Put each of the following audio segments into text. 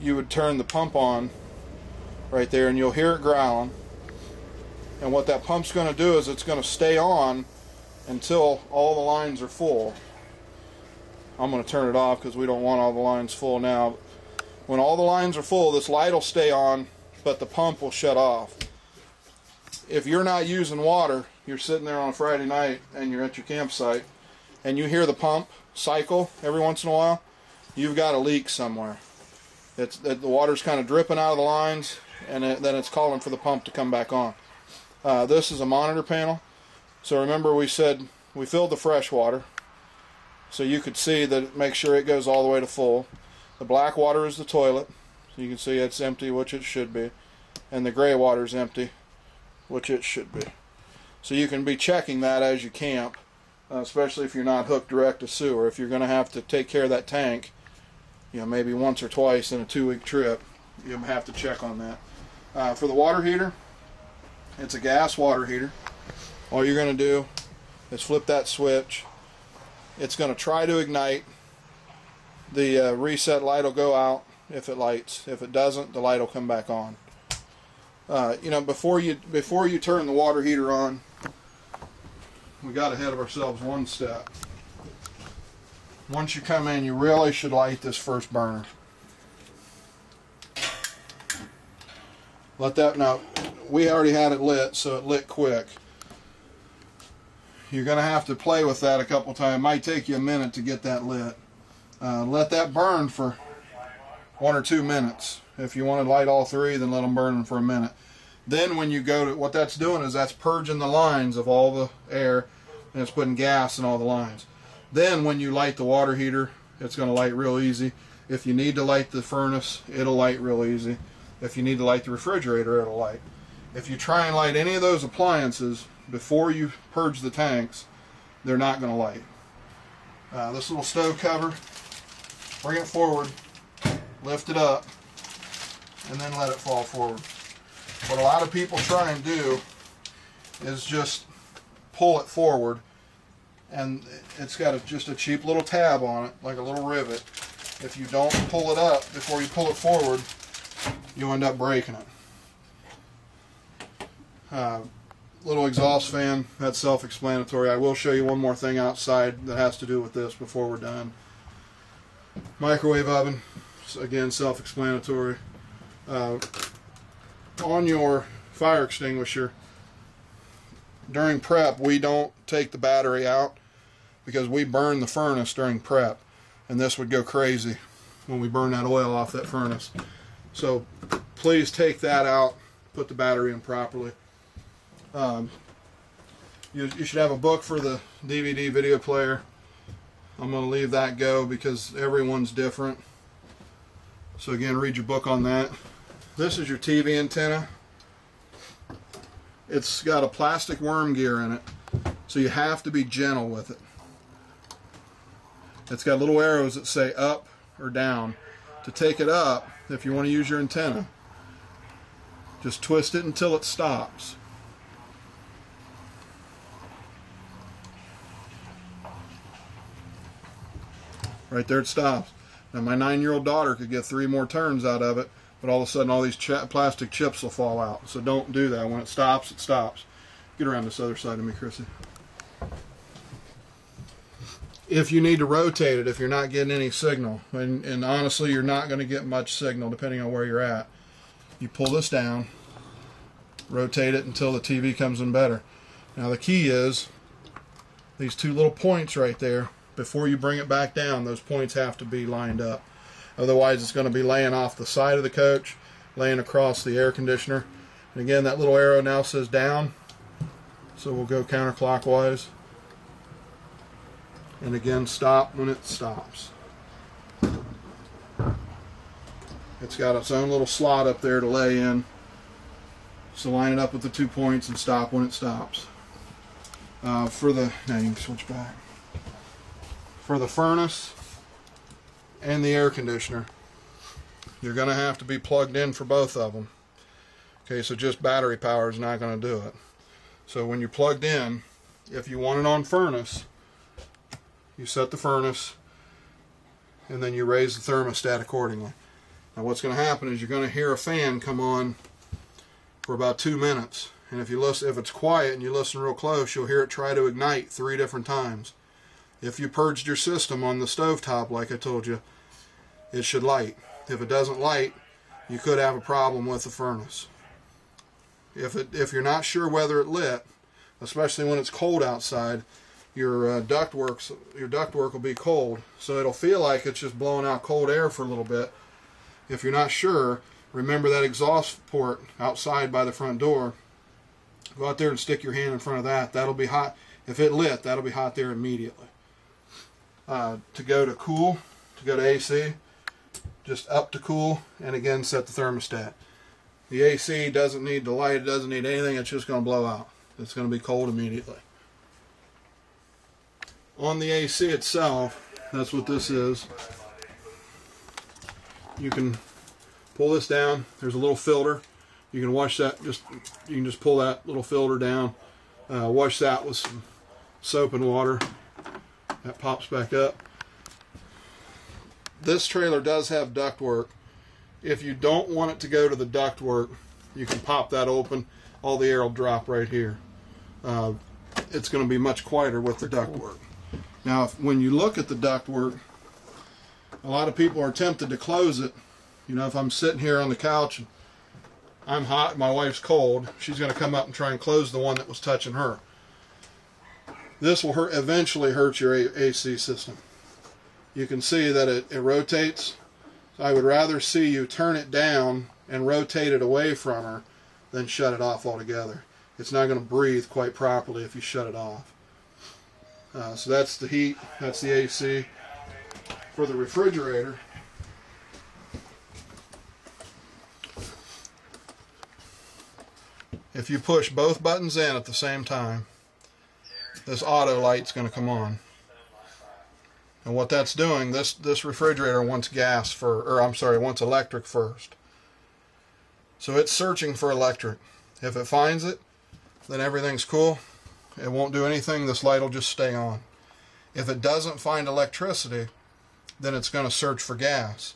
you would turn the pump on right there, and you'll hear it growling. And what that pump's going to do is it's going to stay on until all the lines are full. I'm going to turn it off because we don't want all the lines full now. When all the lines are full, this light will stay on, but the pump will shut off. If you're not using water, you're sitting there on a Friday night and you're at your campsite and you hear the pump cycle every once in a while, you've got a leak somewhere. The water's kind of dripping out of the lines, and then it's calling for the pump to come back on. This is a monitor panel. So remember, we said we filled the fresh water, so you could see that it makes sure it goes all the way to full. The black water is the toilet, so you can see it's empty, which it should be, and the gray water is empty, which it should be. So you can be checking that as you camp, especially if you're not hooked direct to sewer. If you're going to have to take care of that tank, you know, maybe once or twice in a 2-week trip, you'll have to check on that. For the water heater, it's a gas water heater. All you're going to do is flip that switch. It's going to try to ignite. The reset light will go out if it lights. If it doesn't, the light will come back on. You know, before you turn the water heater on, we got ahead of ourselves one step. Once you come in, you really should light this first burner. Let that, now we already had it lit, so it lit quick. You're going to have to play with that a couple times. It might take you a minute to get that lit. Let that burn for 1 or 2 minutes. If you want to light all 3, then let them burn for a minute. Then when you go to, what that's doing is that's purging the lines of all the air, and it's putting gas in all the lines. Then when you light the water heater, it's going to light real easy. If you need to light the furnace, it'll light real easy. If you need to light the refrigerator, it'll light. If you try and light any of those appliances before you purge the tanks, they're not going to light. This little stove cover, bring it forward, lift it up, and then let it fall forward. What a lot of people try and do is just pull it forward, and it's got just a cheap little tab on it, like a little rivet. If you don't pull it up before you pull it forward, you end up breaking it. Little exhaust fan, that's self-explanatory. I will show you one more thing outside that has to do with this before we're done. Microwave oven, again self-explanatory. On your fire extinguisher, during prep, we don't take the battery out because we burn the furnace during prep, and this would go crazy when we burn that oil off that furnace. So please take that out, put the battery in properly. You should have a book for the DVD video player. I'm going to leave that go because everyone's different. So again, read your book on that. This is your TV antenna. It's got a plastic worm gear in it, so you have to be gentle with it. It's got little arrows that say up or down. To take it up, if you want to use your antenna, just twist it until it stops. Right there it stops. Now my 9-year-old daughter could get 3 more turns out of it, but all of a sudden all these plastic chips will fall out. So don't do that. When it stops, it stops. Get around this other side of me, Chrissy. If you need to rotate it, if you're not getting any signal, and honestly you're not going to get much signal depending on where you're at, you pull this down, rotate it until the TV comes in better. Now the key is these 2 little points right there. Before you bring it back down, those points have to be lined up. Otherwise it's going to be laying off the side of the coach, laying across the air conditioner. And again, that little arrow now says down, so we'll go counterclockwise. And again, stop when it stops. It's got its own little slot up there to lay in. So line it up with the 2 points and stop when it stops. Now you can switch back. For the furnace and the air conditioner, you're going to have to be plugged in for both of them. Okay, so just battery power is not going to do it. So when you're plugged in, if you want it on furnace, you set the furnace and then you raise the thermostat accordingly. Now what's going to happen is you're going to hear a fan come on for about 2 minutes. And if it's quiet and you listen real close, you'll hear it try to ignite 3 different times. If you purged your system on the stovetop, like I told you, it should light. If it doesn't light, you could have a problem with the furnace. If you're not sure whether it lit, especially when it's cold outside, your ductwork will be cold, so it'll feel like it's just blowing out cold air for a little bit. If you're not sure, remember that exhaust port outside by the front door. Go out there and stick your hand in front of that. That'll be hot. If it lit, that'll be hot there immediately. To go to AC, just up to cool, and again set the thermostat. The AC doesn't need the light, it doesn't need anything, it's just going to blow out. It's going to be cold immediately. On the AC itself, that's what this is. You can pull this down. There's a little filter. You can wash that. You can just pull that little filter down. Wash that with some soap and water. That pops back up. This trailer does have ductwork. If you don't want it to go to the ductwork, you can pop that open. All the air will drop right here. It's going to be much quieter with the ductwork. Now, when you look at the ductwork, a lot of people are tempted to close it. You know, if I'm sitting here on the couch and I'm hot, my wife's cold, she's going to come up and try and close the one that was touching her. This will eventually hurt your AC system. You can see that it rotates. I would rather see you turn it down and rotate it away from her than shut it off altogether. It's not going to breathe quite properly if you shut it off. So that's the heat, that's the AC. For the refrigerator, if you push both buttons in at the same time, this auto light's going to come on. And what that's doing, this refrigerator wants wants electric first. So it's searching for electric. If it finds it, then everything's cool. It won't do anything. This light will just stay on. If it doesn't find electricity, then it's going to search for gas.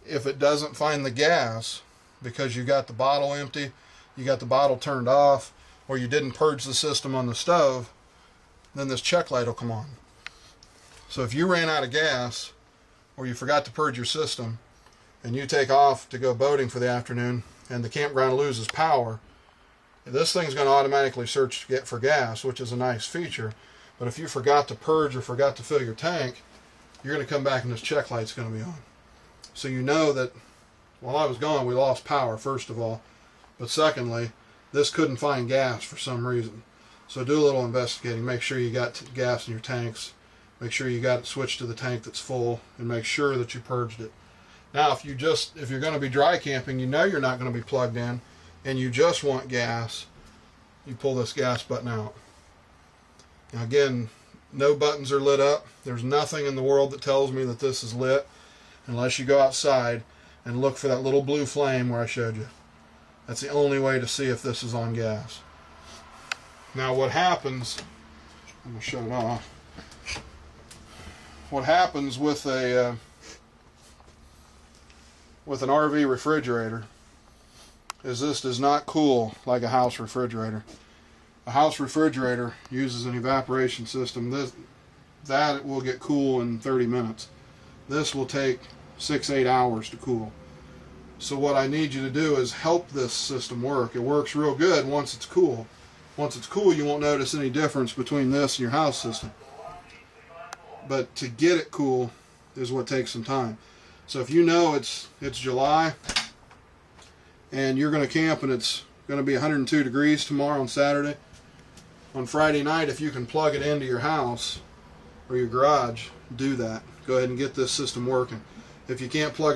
If it doesn't find the gas, because you got the bottle empty, you got the bottle turned off, or you didn't purge the system on the stove, then this check light will come on. So if you ran out of gas, or you forgot to purge your system, and you take off to go boating for the afternoon, and the campground loses power, this thing's going to automatically search for gas, which is a nice feature. But if you forgot to purge or forgot to fill your tank, you're going to come back and this check light's going to be on. So you know that while I was gone, we lost power, first of all. But secondly, this couldn't find gas for some reason. So do a little investigating. Make sure you got gas in your tanks. Make sure you got it switched to the tank that's full, and make sure that you purged it. Now, if you're going to be dry camping, you know you're not going to be plugged in, and you just want gas, you pull this gas button out. Now again, no buttons are lit up. There's nothing in the world that tells me that this is lit unless you go outside and look for that little blue flame where I showed you. That's the only way to see if this is on gas. Now what happens, I'm going to shut it off. What happens with an RV refrigerator is this does not cool like a house refrigerator. A house refrigerator uses an evaporation system. That will get cool in 30 minutes. This will take 6-8 hours to cool. So what I need you to do is help this system work. It works real good once it's cool. Once it's cool, you won't notice any difference between this and your house system. But to get it cool is what takes some time. So if you know it's July and you're going to camp and it's going to be 102 degrees tomorrow on Saturday, on Friday night, if you can plug it into your house or your garage, do that. Go ahead and get this system working. If you can't plug it